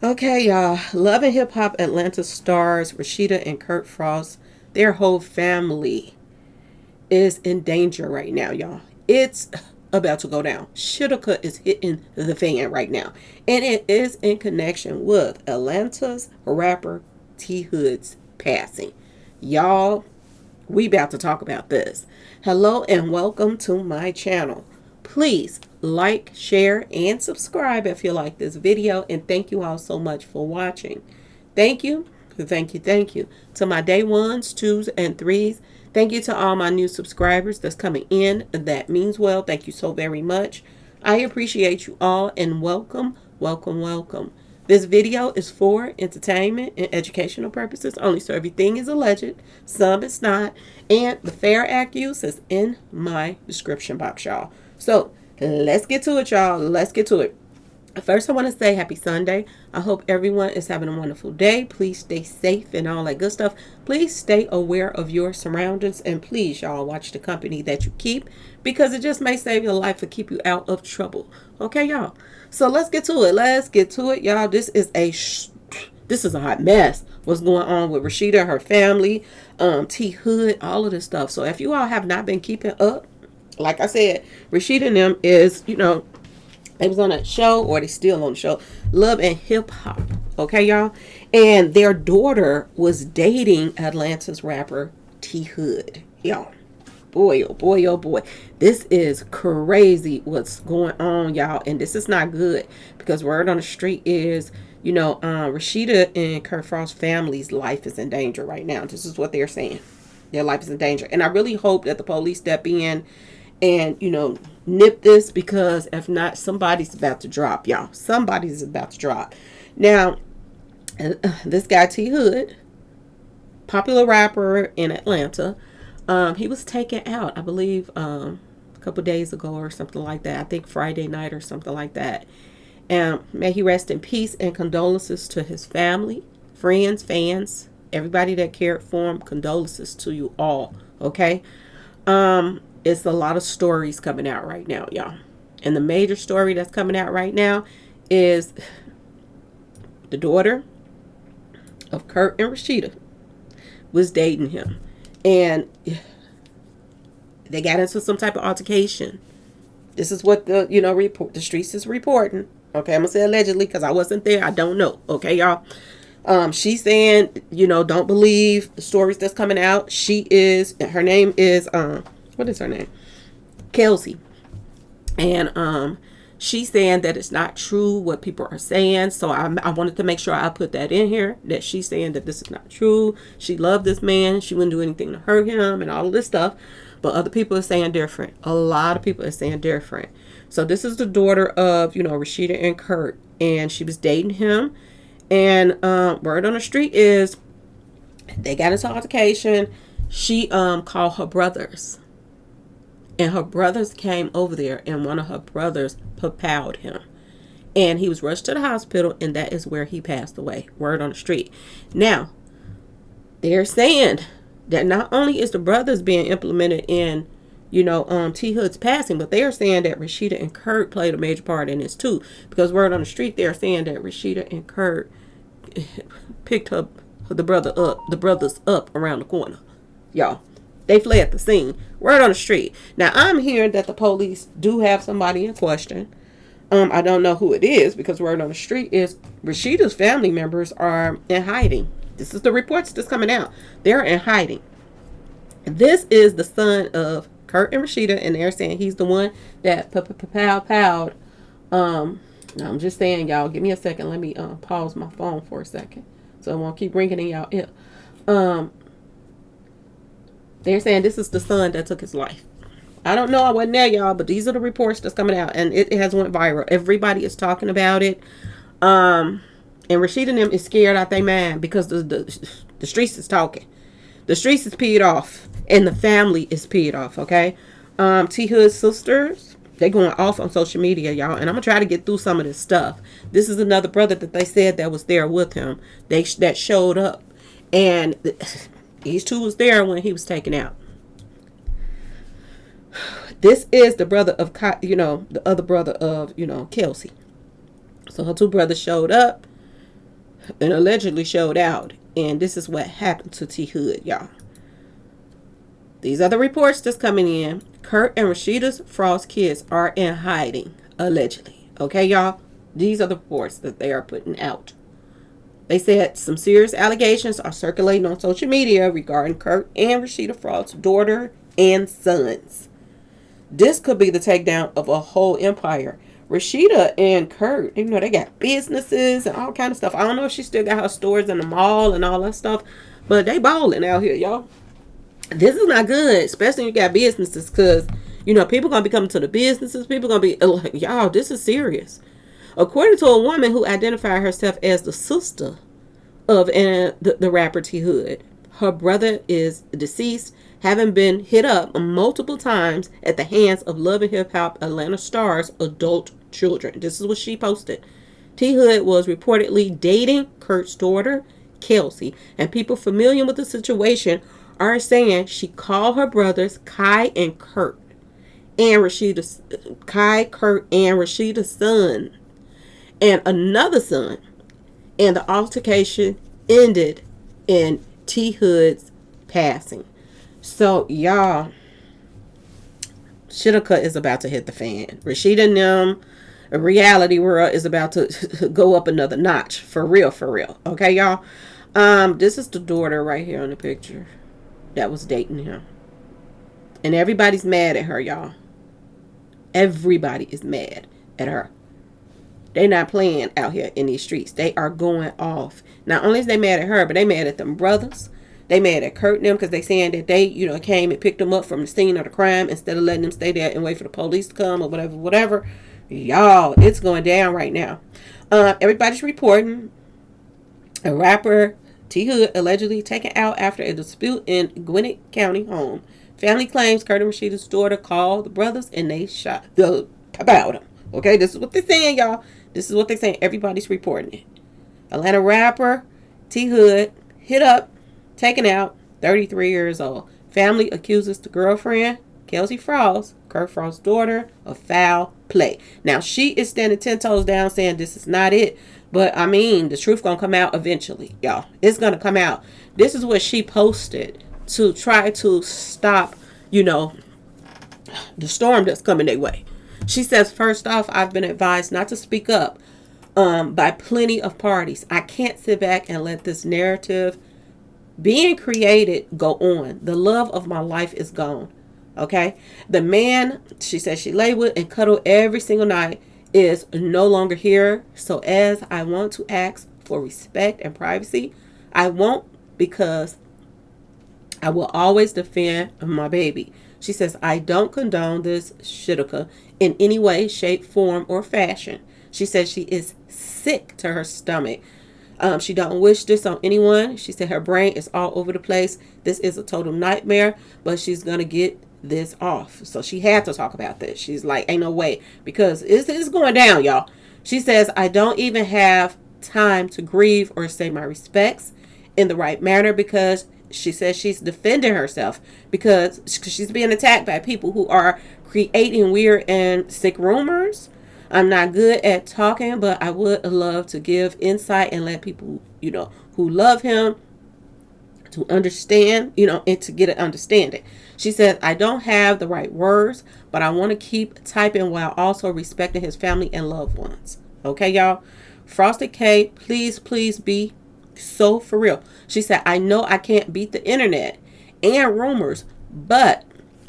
Okay, y'all. Love and Hip Hop Atlanta stars Rasheeda and Kirk Frost. Their whole family is in danger right now, y'all. It's about to go down. Shittaka is hitting the fan right now. And it is in connection with Atlanta's rapper T Hood's passing. Y'all, we about to talk about this. Hello and welcome to my channel. Please like, share, and subscribe if you like this video. And thank you all so much for watching. Thank you, thank you to my day ones, twos, and threes. Thank you to all my new subscribers that's coming in. That means well. Thank you so very much. I appreciate you all and welcome, welcome, welcome. This video is for entertainment and educational purposes only, so everything is alleged, some is not, and the Fair Act use is in my description box, y'all. So let's get to it, y'all. Let's get to it. First, I want to say happy Sunday. I hope everyone is having a wonderful day. Please stay safe and all that good stuff. Please stay aware of your surroundings. And please, y'all, watch the company that you keep, because it just may save your life or keep you out of trouble. Okay, y'all? So let's get to it. Let's get to it, y'all. This is a hot mess. What's going on with Rasheeda, her family, T Hood, all of this stuff. So if you all have not been keeping up, like I said, Rasheeda and them is, they was on a show, or they still on the show, Love and Hip Hop. Okay, y'all? And their daughter was dating Atlanta's rapper T Hood. Y'all. Boy, oh boy, oh boy. This is crazy what's going on, y'all. And this is not good, because word on the street is, Rasheeda and Kirk Frost's family's life is in danger right now. This is what they're saying. Their life is in danger. And I really hope that the police step in and, nip this, because if not, somebody's about to drop, y'all. Somebody's about to drop. Now, this guy T Hood, popular rapper in Atlanta, he was taken out, I believe, a couple days ago or something like that. I think Friday night or something like that. And may he rest in peace, and condolences to his family, friends, fans, everybody that cared for him. Condolences to you all. Okay. It's a lot of stories coming out right now, y'all. And the major story that's coming out right now is the daughter of Kirk and Rasheeda was dating him. And they got into some type of altercation. This is what the, the streets is reporting. Okay, I'm going to say allegedly, because I wasn't there. I don't know. Okay, y'all. She's saying, don't believe the stories that's coming out. Her name is, what is her name? Kelsey. And she's saying that it's not true what people are saying. So I wanted to make sure I put that in here, that she's saying that this is not true. She loved this man. She wouldn't do anything to hurt him and all of this stuff. But other people are saying different. A lot of people are saying different. So this is the daughter of, Rasheeda and Kirk. And she was dating him. And word on the street is they got into altercation. She called her brothers. And her brothers came over there, and one of her brothers propelled him. And he was rushed to the hospital, and that is where he passed away. Word on the street. Now, they're saying that not only is the brothers being implemented in, T Hood's passing, but they are saying that Rasheeda and Kirk played a major part in this too. Because word on the street, they're saying that Rasheeda and Kirk picked the brothers up around the corner. Y'all. They fled the scene. Word on the street. Now, I'm hearing that the police do have somebody in question. I don't know who it is, because word on the street is Rasheeda's family members are in hiding. This is the reports that's coming out. They're in hiding. This is the son of Kirk and Rasheeda, and they're saying he's the one that powed. I'm just saying, y'all, give me a second. Let me pause my phone for a second, so I won't keep ringing in y'all ear. They're saying this is the son that took his life. I don't know. I wasn't there, y'all, but these are the reports that's coming out, and it has went viral. Everybody is talking about it. And Rasheeda and them is scared out their mind, because the streets is talking. The streets is peed off, and the family is peed off. Okay. T Hood's sisters, they going off on social media, y'all, and I'm gonna try to get through some of this stuff. This is another brother that they said that was there with him. That showed up, and these two was there when he was taken out. This is the brother of, the other brother of, Kelsey. So her two brothers showed up. and allegedly showed out. And this is what happened to T Hood, y'all. These are the reports that's coming in. Kirk and Rasheeda's Frost kids are in hiding, allegedly. Okay, y'all? These are the reports that they are putting out. They said some serious allegations are circulating on social media regarding Kirk and Rasheeda Frost's daughter and sons. This could be the takedown of a whole empire. Rasheeda and Kirk, you know, they got businesses and all kind of stuff. I don't know if she still got her stores in the mall and all that stuff, but they balling out here, y'all. This is not good, especially when you got businesses, because, you know, people going to be coming to the businesses. People going to be like, y'all, this is serious. According to a woman who identified herself as the sister of the rapper T Hood, her brother is deceased, having been hit up multiple times at the hands of Love and Hip Hop Atlanta Stars adult children. This is what she posted. T Hood was reportedly dating Kirk's daughter, Kelsey, and people familiar with the situation are saying she called her brothers Kai and Kirk and Rasheeda's Kai, Kirk, and Rasheeda's son and another son, and the altercation ended in T Hood's passing. So y'all, Shitka is about to hit the fan. Rasheeda and them, reality world is about to go up another notch, for real, for real. Okay, y'all. This is the daughter right here in the picture that was dating him, and everybody's mad at her, y'all. Everybody is mad at her. They not playing out here in these streets. They are going off. Not only is they mad at her, but they mad at them brothers. They mad at Kurt and them because they saying that they, you know, came and picked them up from the scene of the crime instead of letting them stay there and wait for the police to come or whatever. Y'all, it's going down right now. Everybody's reporting a rapper T Hood allegedly taken out after a dispute in Gwinnett County home. Family claims Kurt and Rasheeda's daughter called the brothers and they shot the about him. Okay, this is what they're saying, y'all. This is what they're saying. Everybody's reporting it. Atlanta rapper T Hood hit up, taken out, 33 years old. Family accuses the girlfriend, Kelsey Frost, Kirk Frost's daughter, of foul play. Now, she is standing 10 toes down saying this is not it. But, I mean, the truth going to come out eventually, y'all. It's going to come out. This is what she posted to try to stop, you know, the storm that's coming their way. She says, first off, I've been advised not to speak up by plenty of parties. I can't sit back and let this narrative being created go on. The love of my life is gone. Okay? The man, she says she lay with and cuddled every single night is no longer here. So as I want to ask for respect and privacy, I won't, because I will always defend my baby. She says, I don't condone this Shitka in any way, shape, form, or fashion. She says she is sick to her stomach. She don't wish this on anyone. She said her brain is all over the place. This is a total nightmare, but she's going to get this off. So she had to talk about this. She's like, ain't no way, because it's going down, y'all. She says, I don't even have time to grieve or say my respects in the right manner, because she says she's defending herself because she's being attacked by people who are creating weird and sick rumors. I'm not good at talking, but I would love to give insight and let people, you know, who love him to understand, you know, and to get an understanding. She said, I don't have the right words, but I want to keep typing while also respecting his family and loved ones. Okay, y'all? Frosted K, please be so for real. She said, I know I can't beat the internet and rumors, but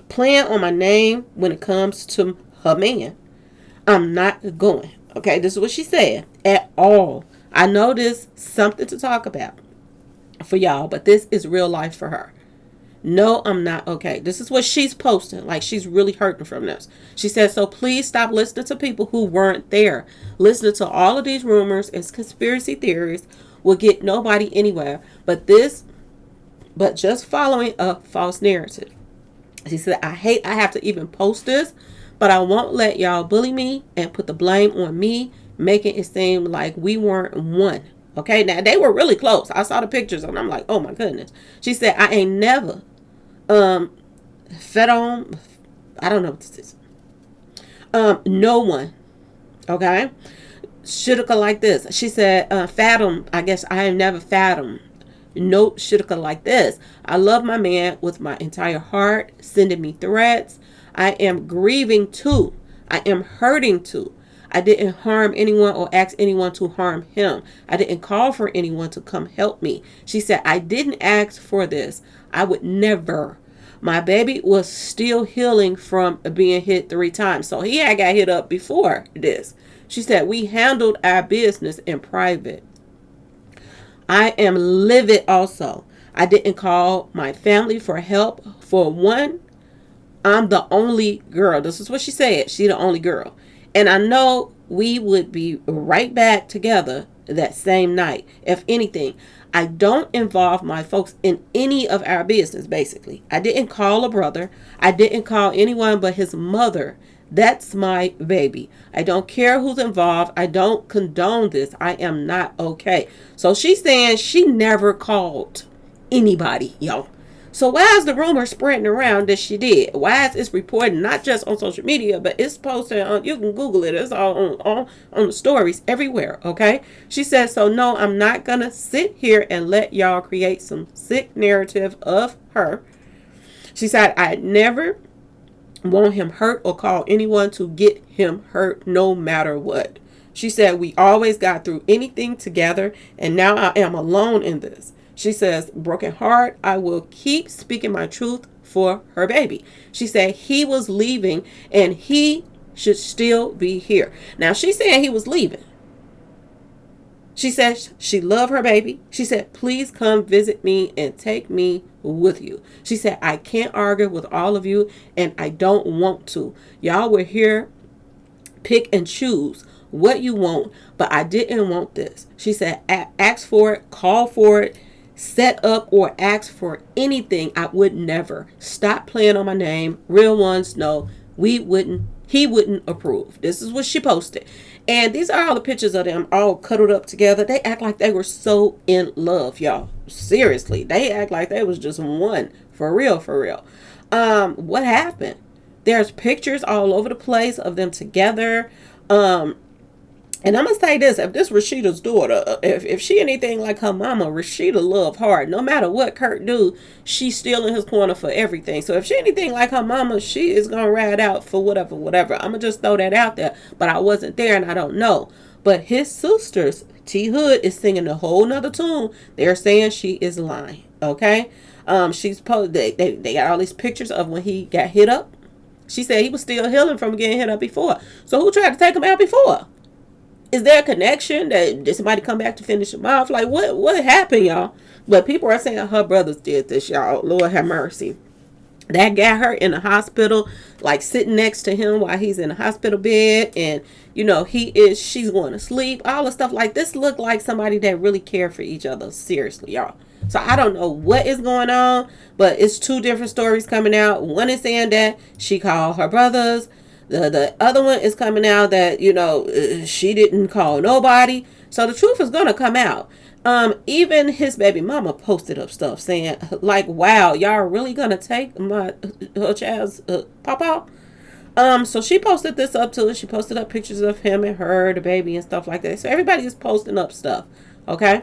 playing on my name when it comes to her man, I'm not going. Okay, this is what she said at all. I know this something to talk about for y'all, but this is real life for her. No, I'm not okay. This is what she's posting. Like, she's really hurting from this. She said, so please stop listening to people who weren't there. Listening to all of these rumors and conspiracy theories will get nobody anywhere. But just following a false narrative. She said, I have to even post this, but I won't let y'all bully me and put the blame on me, making it seem like we weren't one. Okay, now they were really close. I saw the pictures and I'm like, oh my goodness. She said, I ain't never fed on, I don't know what this is. No one. Okay. Shoulda like this. She said, fathom, I guess I have never fathomed. No shoulda like this. I love my man with my entire heart, sending me threats. I am grieving too. I am hurting too. I didn't harm anyone or ask anyone to harm him. I didn't call for anyone to come help me. She said, I didn't ask for this. I would never. My baby was still healing from being hit 3 times. So he had got hit up before this. She said, we handled our business in private. I am livid also. I didn't call my family for help. For one, I'm the only girl. This is what she said. She the only girl. And I know we would be right back together that same night. If anything, I don't involve my folks in any of our business, basically. I didn't call a brother. I didn't call anyone but his mother. That's my baby. I don't care who's involved. I don't condone this. I am not okay. So she's saying she never called anybody, y'all. So why is the rumor spreading around that she did? Why is it reported not just on social media, but it's posted on, you can Google it. It's all on the stories everywhere, okay? She says, so no, I'm not going to sit here and let y'all create some sick narrative of her. She said, I never want him hurt or call anyone to get him hurt no matter what. She said, we always got through anything together, and now I am alone in this. She says, broken heart, I will keep speaking my truth for her baby. She said he was leaving and he should still be here. Now, she's saying he was leaving. She said she loved her baby. She said, please come visit me and take me with you. She said, I can't argue with all of you and I don't want to. Y'all were here, pick and choose what you want, but I didn't want this. She said, ask for it, call for it, set up or ask for anything. I would never. Stop playing on my name. Real ones know he wouldn't approve. This is what she posted. And these are all the pictures of them all cuddled up together. They act like they were so in love, y'all. Seriously. They act like they was just one. For real, for real. What happened? There's pictures all over the place of them together. And I'm going to say this, if this Rasheeda's daughter, if she anything like her mama, Rasheeda love hard. No matter what Kirk do, she's still in his corner for everything. So if she anything like her mama, she is going to ride out for whatever. I'm going to just throw that out there. But I wasn't there and I don't know. But his sisters, T Hood, is singing a whole nother tune. They're saying she is lying. Okay? She's posted, they got all these pictures of when he got hit up. She said he was still healing from getting hit up before. So who tried to take him out before? Is there a connection? Did somebody come back to finish him off? Like, what happened, y'all? But people are saying her brothers did this, y'all. Lord have mercy. That got her in the hospital, like sitting next to him while he's in the hospital bed. And, she's going to sleep. All the stuff like this look like somebody that really cared for each other. Seriously, y'all. So I don't know what is going on, but it's 2 different stories coming out. One is saying that she called her brothers. The other one is coming out that, she didn't call nobody. So the truth is going to come out. Even his baby mama posted up stuff saying, like, wow, y'all really going to take her child's papa? So she posted this up too. She posted up pictures of him and her, the baby and stuff like that. So everybody is posting up stuff. Okay.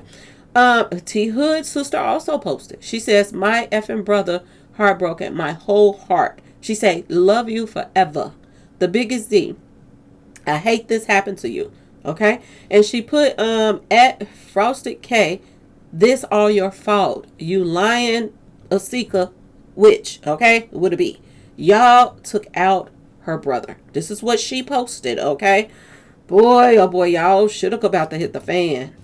T Hood's sister also posted. She says, my effing brother, heartbroken, my whole heart. She said, love you forever. The biggest Z. I hate this happened to you. Okay. And she put at Frosted K, this all your fault. You lying Asika witch. Okay. Would it be? Y'all took out her brother. This is what she posted. Okay. Boy, oh boy, y'all should have about to hit the fan.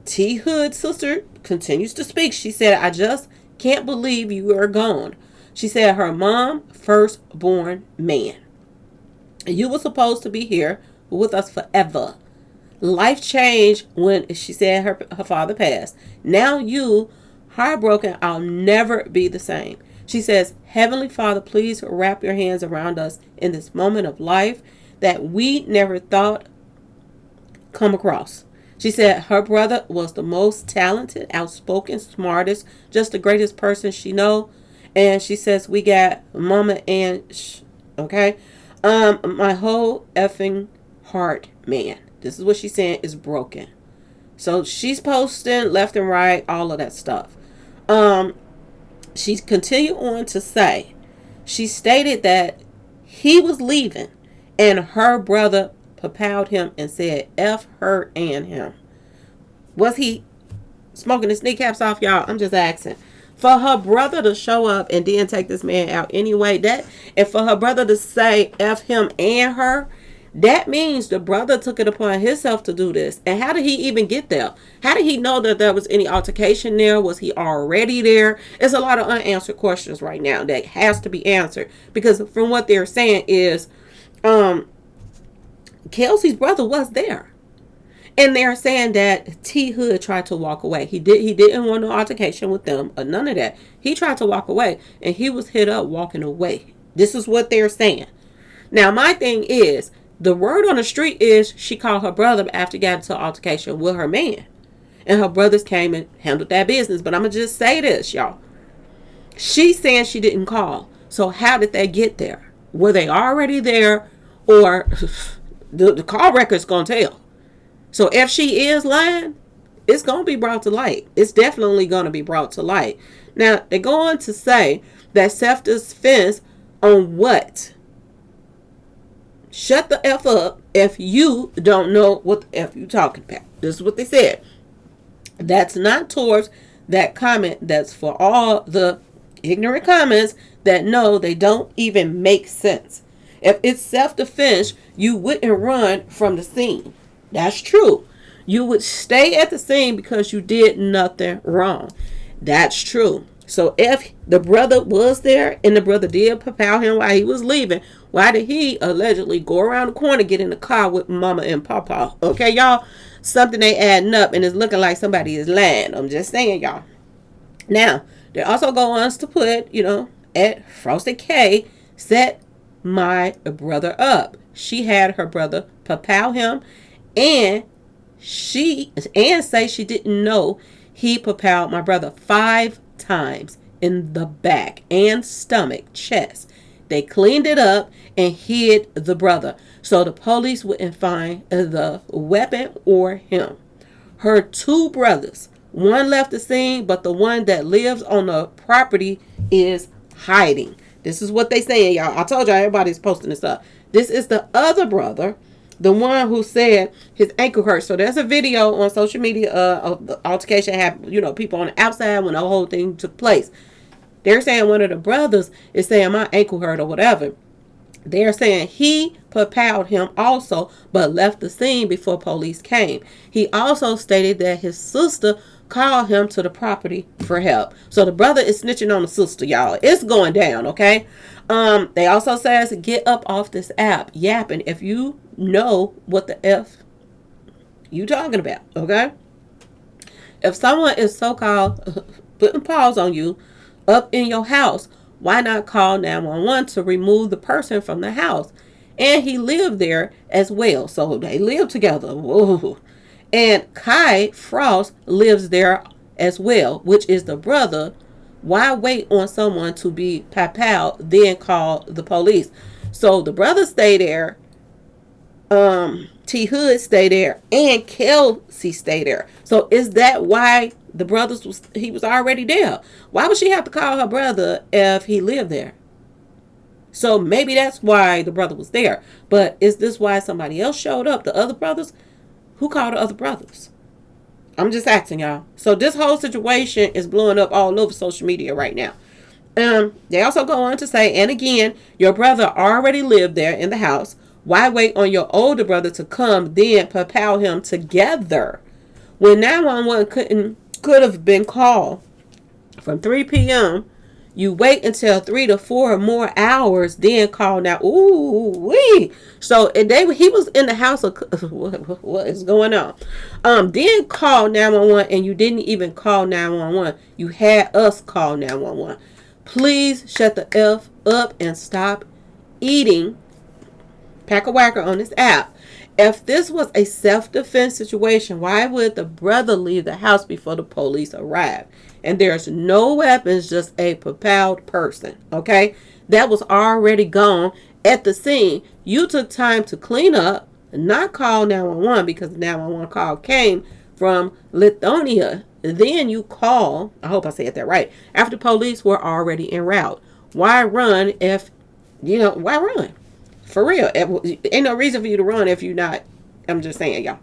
T Hood's sister continues to speak. She said, I just can't believe you are gone. She said her mom, firstborn man. You were supposed to be here with us forever. Life changed when she said her father passed. Now you, heartbroken, I'll never be the same. She says, Heavenly Father, please wrap your hands around us in this moment of life that we never thought come across. She said her brother was the most talented, outspoken, smartest, just the greatest person she know. And she says, we got mama and okay. My whole effing heart, man. This is what she's saying is broken. So she's posting left and right, all of that stuff. She continued on to say, she stated that he was leaving and her brother propelled him and said, F her and him. Was he smoking his kneecaps off, y'all? I'm just asking. For her brother to show up and then take this man out anyway, and for her brother to say F him and her, that means the brother took it upon himself to do this. And how did he even get there? How did he know that there was any altercation there? Was he already there? There's a lot of unanswered questions right now that has to be answered. Because from what they're saying is, Kelsey's brother was there. And they're saying that T Hood tried to walk away. He didn't want no altercation with them or none of that. He tried to walk away and he was hit up walking away. This is what they're saying. Now, my thing is, the word on the street is she called her brother after getting into an altercation with her man. And her brothers came and handled that business. But I'm going to just say this, y'all. She's saying she didn't call. So how did they get there? Were they already there? Or the call record's going to tell. So if she is lying, it's going to be brought to light. It's definitely going to be brought to light. Now, they're going to say that self-defense on what? Shut the F up if you don't know what the F you talking about. This is what they said. That's not towards that comment. That's for all the ignorant comments that no, they don't even make sense. If it's self-defense, you wouldn't run from the scene. That's true. You would stay at the scene because you did nothing wrong. That's true. So if the brother was there and the brother did propel him while he was leaving, why did he allegedly go around the corner, get in the car with mama and papa? Okay, y'all? Something they adding up and it's looking like somebody is lying. I'm just saying, y'all. Now, they also go on to put, at Frosted K, set my brother up. She had her brother propel him and say she didn't know he propelled my brother 5 times in the back and stomach, chest. They cleaned it up and hid the brother so the police wouldn't find the weapon or him. Her 2 brothers, one left the scene, but the one that lives on the property is hiding. This is what they saying, y'all. I told y'all everybody's posting this up. This is the other brother, the one who said his ankle hurt. So there's a video on social media of the altercation happened, people on the outside when the whole thing took place. They're saying one of the brothers is saying my ankle hurt or whatever. They're saying he propelled him also, but left the scene before police came. He also stated that his sister called him to the property for help. So the brother is snitching on the sister, y'all. It's going down, okay? They also says get up off this app yapping if you know what the F you talking about, okay? If someone is so-called putting paws on you up in your house, why not call 911 to remove the person from the house? And he lived there as well. So they live together. Whoa. And Kai Frost lives there as well, which is the brother. Why wait on someone to be papal, then call the police? So the brother stay there. T Hood stay there. And Kelsey stay there. So is that why the brothers he was already there? Why would she have to call her brother if he lived there? So maybe that's why the brother was there. But is this why somebody else showed up? The other brothers? Who called the other brothers? I'm just asking, y'all. So this whole situation is blowing up all over social media right now. They also go on to say, and again, your brother already lived there in the house. Why wait on your older brother to come, then propel him together? When 911 could have been called from 3 p.m., you wait until 3 to 4 more hours, then call now. Ooh, wee. So he was in the house. What is going on? Then call 911, and you didn't even call 911. You had us call 911. Please shut the F up and stop eating pack-a-whacker on this app. If this was a self-defense situation, why would the brother leave the house before the police arrived? And there's no weapons, just a propelled person, okay? That was already gone at the scene. You took time to clean up, not call 911 because the 911 call came from Lithuania. Then you call, I hope I said that right, after police were already en route. Why run if, why run? For real. Ain't no reason for you to run if you're not, I'm just saying, y'all.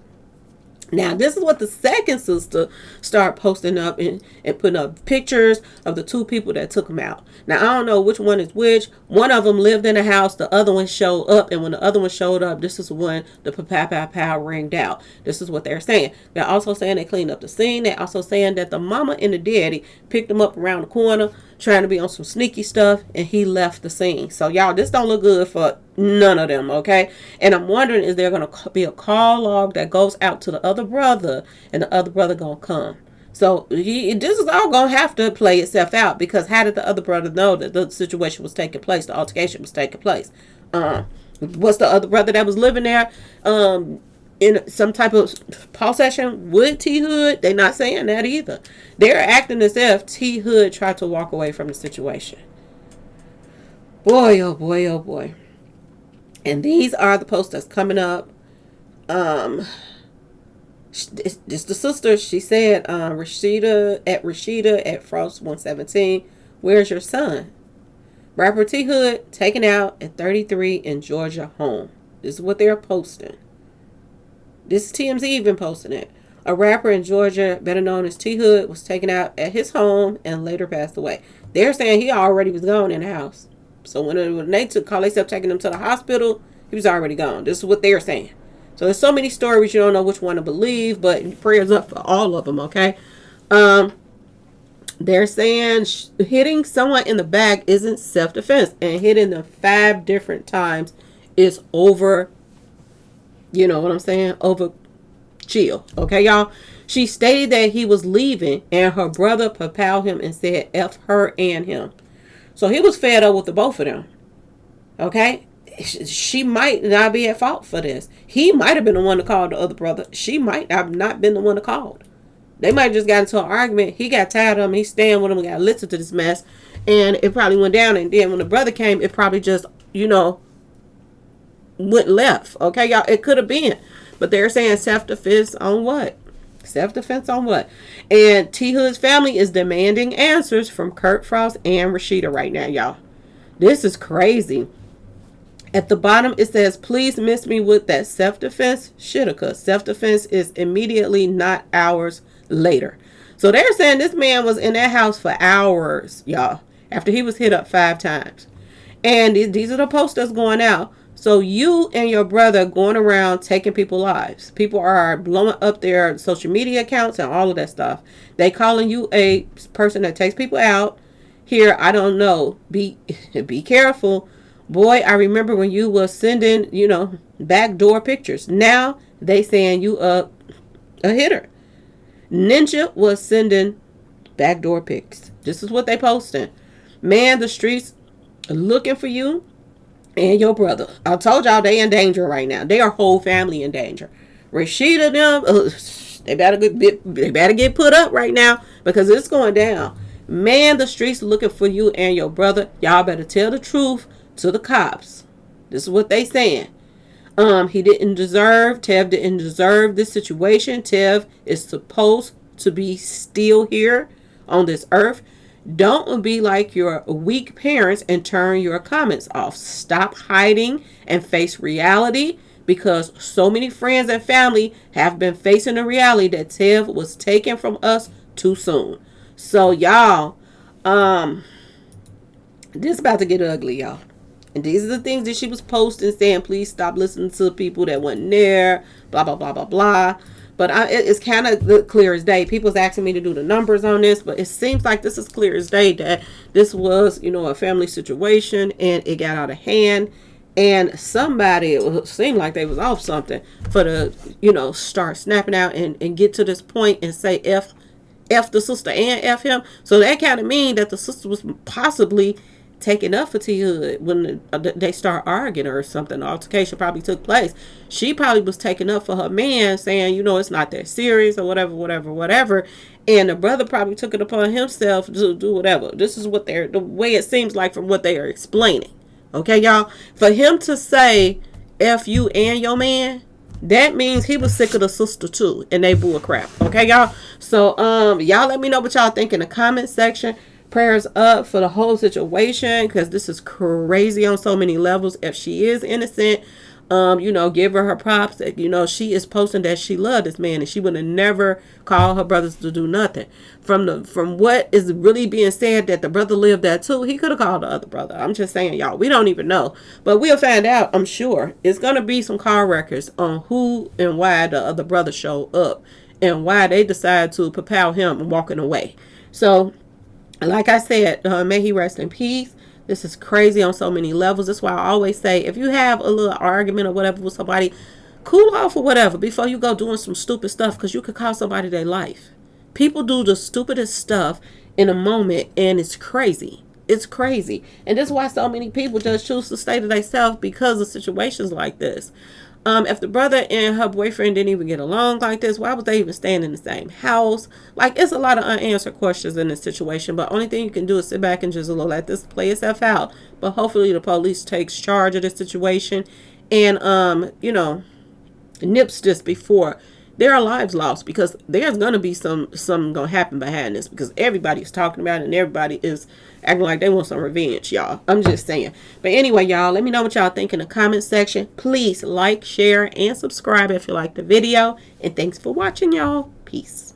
Now, this is what the second sister started posting up and putting up pictures of the two people that took them out. Now, I don't know which one is which. One of them lived in the house. The other one showed up. And when the other one showed up, this is when the pow ringed out. This is what they're saying. They're also saying they cleaned up the scene. They're also saying that the mama and the daddy picked them up around the corner trying to be on some sneaky stuff, and he left the scene. So, y'all, this don't look good for none of them, okay? And I'm wondering, is there going to be a call log that goes out to the other brother, and the other brother going to come? So, this is all going to have to play itself out, because how did the other brother know that the situation was taking place, the altercation was taking place? Was the other brother that was living there in some type of possession with T Hood? They're not saying that either. They're acting as if T Hood tried to walk away from the situation. Boy, oh boy, oh boy. And these are the posts that's coming up. This the sister. She said, Rasheeda at Frost 117. Where's your son? Rapper T Hood taken out at 33 in Georgia home. This is what they're posting. This is TMZ even posting it. A rapper in Georgia, better known as T Hood, was taken out at his home and later passed away. They're saying he already was gone in the house. So when they call themselves taking him to the hospital, he was already gone. This is what they're saying. So there's so many stories, you don't know which one to believe, but prayers up for all of them, okay? They're saying hitting someone in the back isn't self-defense, and hitting them 5 different times is over, you know what I'm saying? Over chill. Okay, y'all? She stated that he was leaving and her brother propelled him and said F her and him. So he was fed up with the both of them. Okay? She might not be at fault for this. He might have been the one to call the other brother. She might have not been the one to call. They might have just got into an argument. He got tired of him. He's staying with him. Got to listen to this mess. And it probably went down. And then when the brother came, it probably just, went left. Okay, y'all? It could have been. But they're saying self-defense on what? Self-defense on what? And T Hood's family is demanding answers from Kirk Frost and Rasheeda right now, y'all. This is crazy. At the bottom, it says, please miss me with that self-defense. Shoulda. Self-defense is immediately, not hours later. So they're saying this man was in that house for hours, y'all, after he was hit up 5 times. And these are the posts that's going out. So you and your brother going around taking people's lives. People are blowing up their social media accounts and all of that stuff. They calling you a person that takes people out. Here, I don't know. Be careful. Boy, I remember when you was sending, backdoor pictures. Now they saying you a hitter. Ninja was sending backdoor pics. This is what they posting. Man, the streets are looking for you and your brother. I told y'all they in danger right now. They are whole family in danger. Rasheeda, them, they better get put up right now because it's going down. Man, the streets looking for you and your brother. Y'all better tell the truth to the cops. This is what they saying. Tev didn't deserve this situation. Tev is supposed to be still here on this earth. Don't be like your weak parents and turn your comments off. Stop hiding and face reality, because so many friends and family have been facing the reality that Tev was taken from us too soon. So y'all, this about to get ugly, y'all. And these are the things that she was posting, saying, please stop listening to people that wasn't there, blah, blah, blah, blah, blah. But it's kind of clear as day. People's asking me to do the numbers on this, but it seems like this is clear as day that this was, a family situation and it got out of hand. And somebody, it seemed like they was off something for the, start snapping out and get to this point and say F the sister and F him. So that kind of mean that the sister was possibly taking up for T Hood when they start arguing or something. The altercation probably took place. She probably was taking up for her man, saying, it's not that serious or whatever. And the brother probably took it upon himself to do whatever. This is what the way it seems like from what they are explaining. Okay, y'all? For him to say F you and your man, that means he was sick of the sister too, and they bull crap. Okay, y'all. So y'all let me know what y'all think in the comment section. Prayers up for the whole situation, because this is crazy on so many levels. If she is innocent, give her props. She is posting that she loved this man, and she would have never called her brothers to do nothing. From what is really being said, that the brother lived there too, he could have called the other brother. I'm just saying, y'all, we don't even know, but we'll find out. I'm sure it's gonna be some call records on who and why the other brother showed up, and why they decided to propel him walking away. So, like I said, may he rest in peace. This is crazy on so many levels. That's why I always say, if you have a little argument or whatever with somebody, cool off or whatever before you go doing some stupid stuff, because you could cost somebody their life. People do the stupidest stuff in a moment, and it's crazy. It's crazy. And that's why so many people just choose to stay to themselves because of situations like this. If the brother and her boyfriend didn't even get along like this, why was they even staying in the same house? Like, it's a lot of unanswered questions in this situation, but only thing you can do is sit back and just let this play itself out. But hopefully the police takes charge of this situation and nips this before there are lives lost, because there's gonna be something gonna happen behind this, because everybody's talking about it and everybody is acting like they want some revenge, y'all. I'm just saying. But anyway, y'all, let me know what y'all think in the comment section. Please like, share, and subscribe if you like the video. And thanks for watching, y'all. Peace.